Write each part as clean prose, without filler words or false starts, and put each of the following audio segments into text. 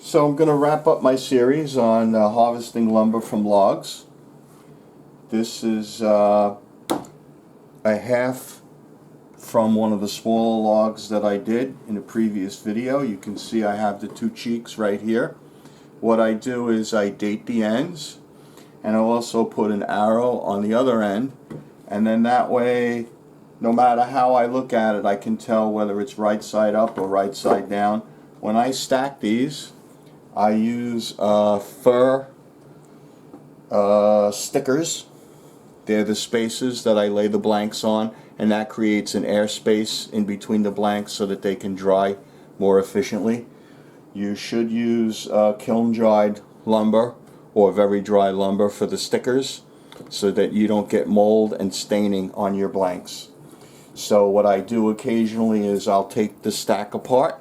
So I'm going to wrap up my series on harvesting lumber from logs. This is a half from one of the smaller logs that I did in a previous video. You can see I have the two cheeks right here. What I do is I date the ends, and I also put an arrow on the other end, and then that way, no matter how I look at it, I can tell whether it's right side up or right side down. When I stack these, I use fir stickers. They're the spaces that I lay the blanks on, and that creates an air space in between the blanks so that they can dry more efficiently. You should use kiln dried lumber or very dry lumber for the stickers so that you don't get mold and staining on your blanks. So what I do occasionally is I'll take the stack apart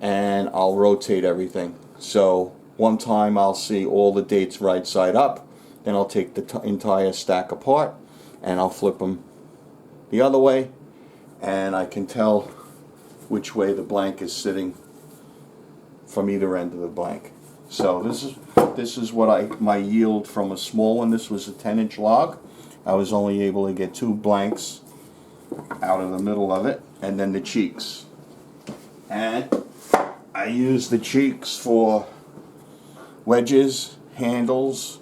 and I'll rotate everything. So one time I'll see all the dates right side up, then I'll take the entire stack apart and I'll flip them the other way, and I can tell which way the blank is sitting from either end of the blank. So this is what my yield from a small one. This was a 10-inch log. I was only able to get 2 blanks out of the middle of it, and then the cheeks. And I use the cheeks for wedges, handles,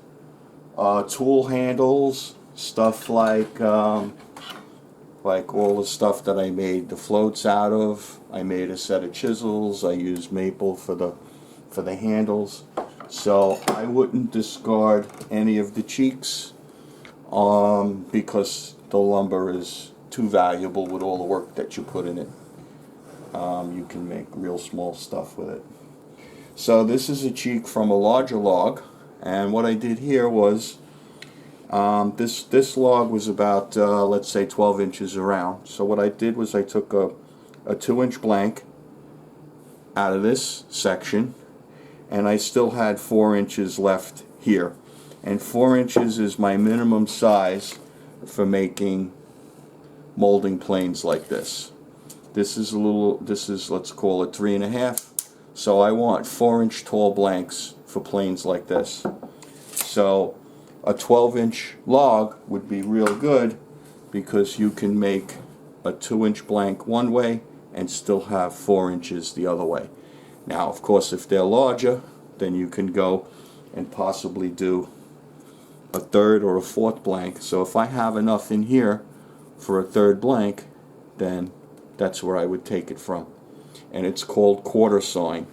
tool handles, stuff like all the stuff that I made the floats out of. I made a set of chisels. I used maple for the handles. So I wouldn't discard any of the cheeks because the lumber is too valuable with all the work that you put in it. You can make real small stuff with it. So this is a cheek from a larger log, and what I did here was this log was about let's say 12 inches around. So what I did was I took a 2-inch blank out of this section, and I still had 4 inches left here, and 4 inches is my minimum size for making molding planes like this. This is let's call it 3.5. So I want 4-inch tall blanks for planes like this. So a 12-inch log would be real good because you can make a 2-inch blank one way and still have 4 inches the other way. Now, of course, if they're larger, then you can go and possibly do a 3rd or a 4th blank. So if I have enough in here for a 3rd blank, then that's where I would take it from. And it's called quarter sawing.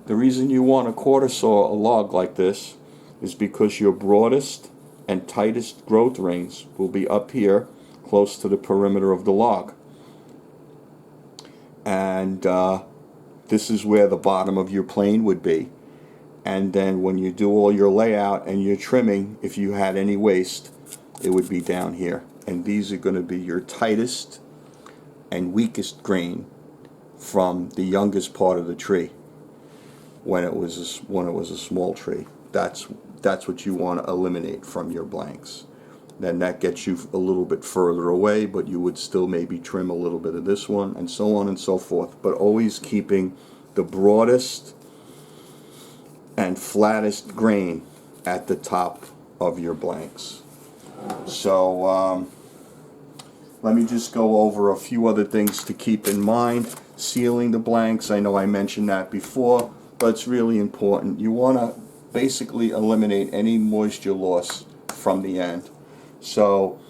The reason you want to quarter saw a log like this is because your broadest and tightest growth rings will be up here close to the perimeter of the log. And this is where the bottom of your plane would be. And then when you do all your layout and your trimming, if you had any waste, it would be down here. And these are going to be your tightest and weakest grain from the youngest part of the tree when it was a small tree. That's what you want to eliminate from your blanks. Then that gets you a little bit further away, but you would still maybe trim a little bit of this one, and so on and so forth, but always keeping the broadest and flattest grain at the top of your blanks. So let me just go over a few other things to keep in mind. Sealing the blanks, I know I mentioned that before, but it's really important. You want to basically eliminate any moisture loss from the end. So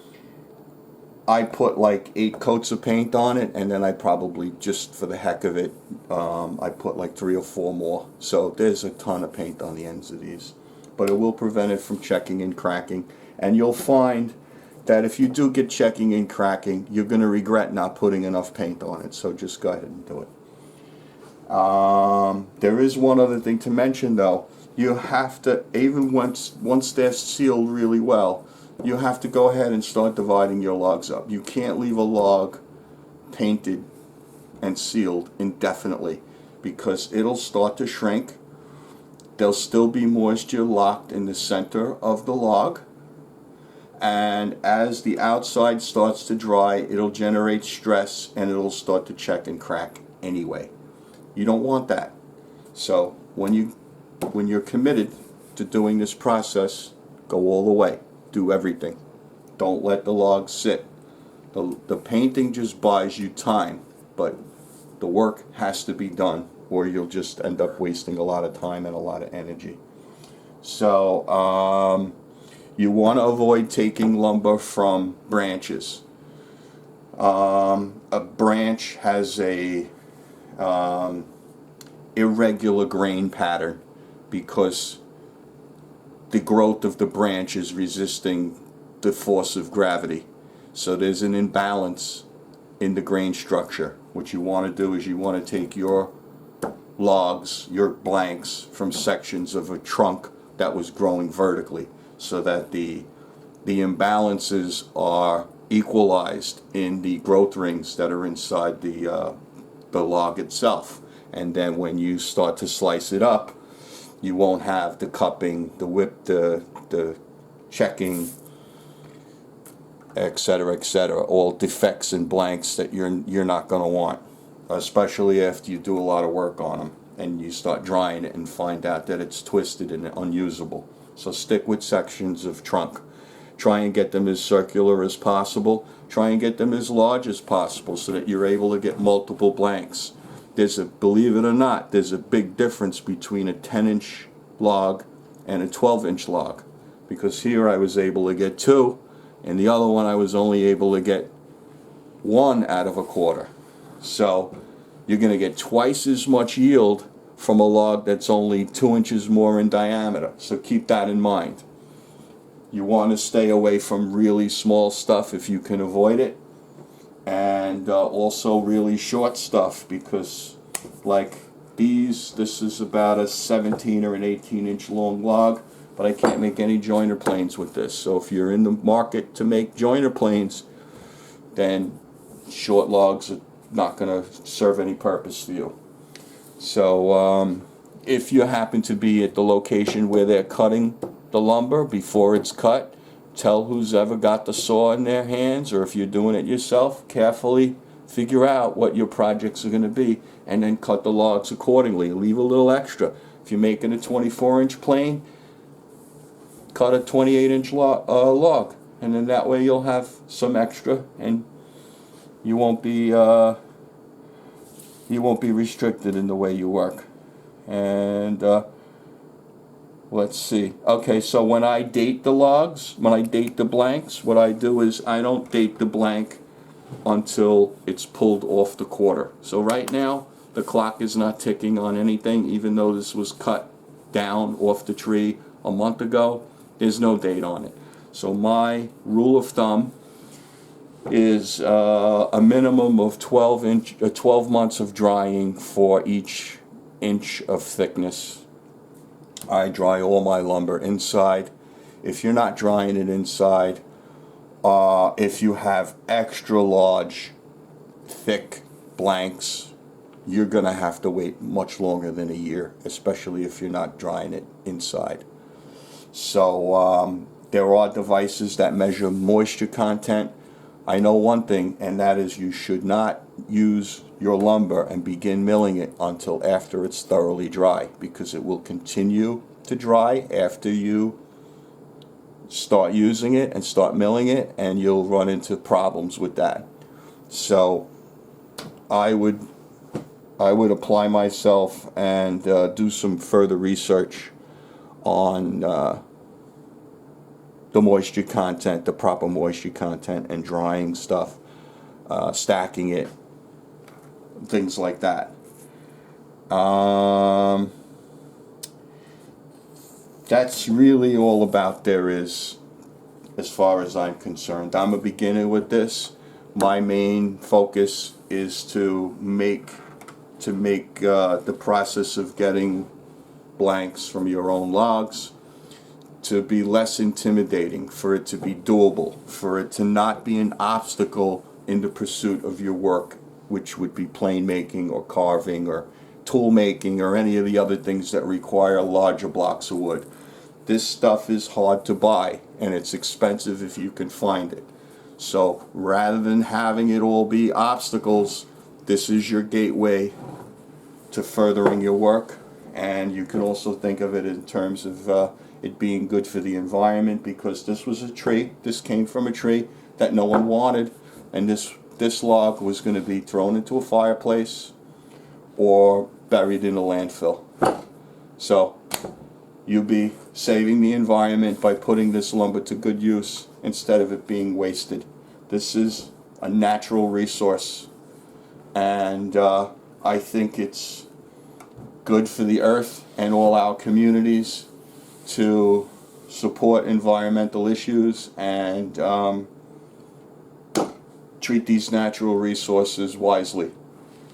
I put like 8 coats of paint on it, and then I probably, just for the heck of it, I put like 3 or 4 more. So there's a ton of paint on the ends of these, but it will prevent it from checking and cracking. And you'll find that if you do get checking and cracking, you're going to regret not putting enough paint on it. So just go ahead and do it. There is one other thing to mention though. You have to, even once they're sealed really well, you have to go ahead and start dividing your logs up. You can't leave a log painted and sealed indefinitely because it'll start to shrink. There'll still be moisture locked in the center of the log, and as the outside starts to dry, it'll generate stress and it'll start to check and crack anyway. You don't want that. So when you're committed to doing this process, go all the way. Do everything. Don't let the logs sit. The painting just buys you time, but the work has to be done, or you'll just end up wasting a lot of time and a lot of energy. So you want to avoid taking lumber from branches. A branch has a irregular grain pattern because the growth of the branch is resisting the force of gravity. So there's an imbalance in the grain structure. What you want to do is you want to take your logs, your blanks, from sections of a trunk that was growing vertically, so that the imbalances are equalized in the growth rings that are inside the log itself. And then when you start to slice it up, you won't have the cupping, the whip, the checking, etc., all defects and blanks that you're not going to want, especially after you do a lot of work on them and you start drying it and find out that it's twisted and unusable. So stick with sections of trunk. Try and get them as circular as possible. Try and get them as large as possible so that you're able to get multiple blanks. Believe it or not, there's a big difference between a 10-inch log and a 12-inch log, because here I was able to get 2, and the other one I was only able to get 1 out of a quarter. So you're going to get twice as much yield from a log that's only 2 inches more in diameter. So keep that in mind. You want to stay away from really small stuff if you can avoid it, and also really short stuff, because like this is about a 17 or an 18-inch long log, but I can't make any joiner planes with this. So if you're in the market to make joiner planes, then short logs are not going to serve any purpose for you. So if you happen to be at the location where they're cutting the lumber before it's cut, tell who's ever got the saw in their hands, or if you're doing it yourself, carefully figure out what your projects are going to be and then cut the logs accordingly. Leave a little extra. If you're making a 24-inch plane, cut a 28-inch log, and then that way you'll have some extra, and you won't be restricted in the way you work. And let's see. Okay, so when I date the logs, when I date the blanks, what I do is I don't date the blank until it's pulled off the quarter. So right now, the clock is not ticking on anything, even though this was cut down off the tree a month ago. There's no date on it. So my rule of thumb is a minimum of 12 months of drying for each inch of thickness. I dry all my lumber inside. If you're not drying it inside, if you have extra large, thick blanks, you're going to have to wait much longer than a year, especially if you're not drying it inside. So there are devices that measure moisture content. I know one thing, and that is you should not use your lumber and begin milling it until after it's thoroughly dry, because it will continue to dry after you start using it and start milling it, and you'll run into problems with that. So I would apply myself and do some further research on the moisture content, the proper moisture content, and drying stuff, stacking it, things like that. That's really all about there is, as far as I'm concerned. I'm a beginner with this. My main focus is to make the process of getting blanks from your own logs to be less intimidating, for it to be doable, for it to not be an obstacle in the pursuit of your work, which would be plane making or carving or tool making or any of the other things that require larger blocks of wood. This stuff is hard to buy, and it's expensive if you can find it. So rather than having it all be obstacles, this is your gateway to furthering your work And you can also think of it in terms of it being good for the environment, because this was a tree. This came from a tree that no one wanted, and this log was going to be thrown into a fireplace or buried in a landfill. So you'll be saving the environment by putting this lumber to good use instead of it being wasted. This is a natural resource, and I think it's good for the earth and all our communities to support environmental issues and treat these natural resources wisely.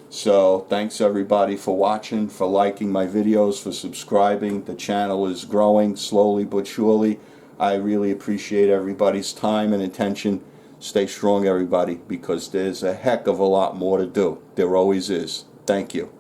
So thanks everybody for watching, for liking my videos, for subscribing. The channel is growing slowly but surely. I really appreciate everybody's time and attention. Stay strong everybody, because there's a heck of a lot more to do. There always is. Thank you.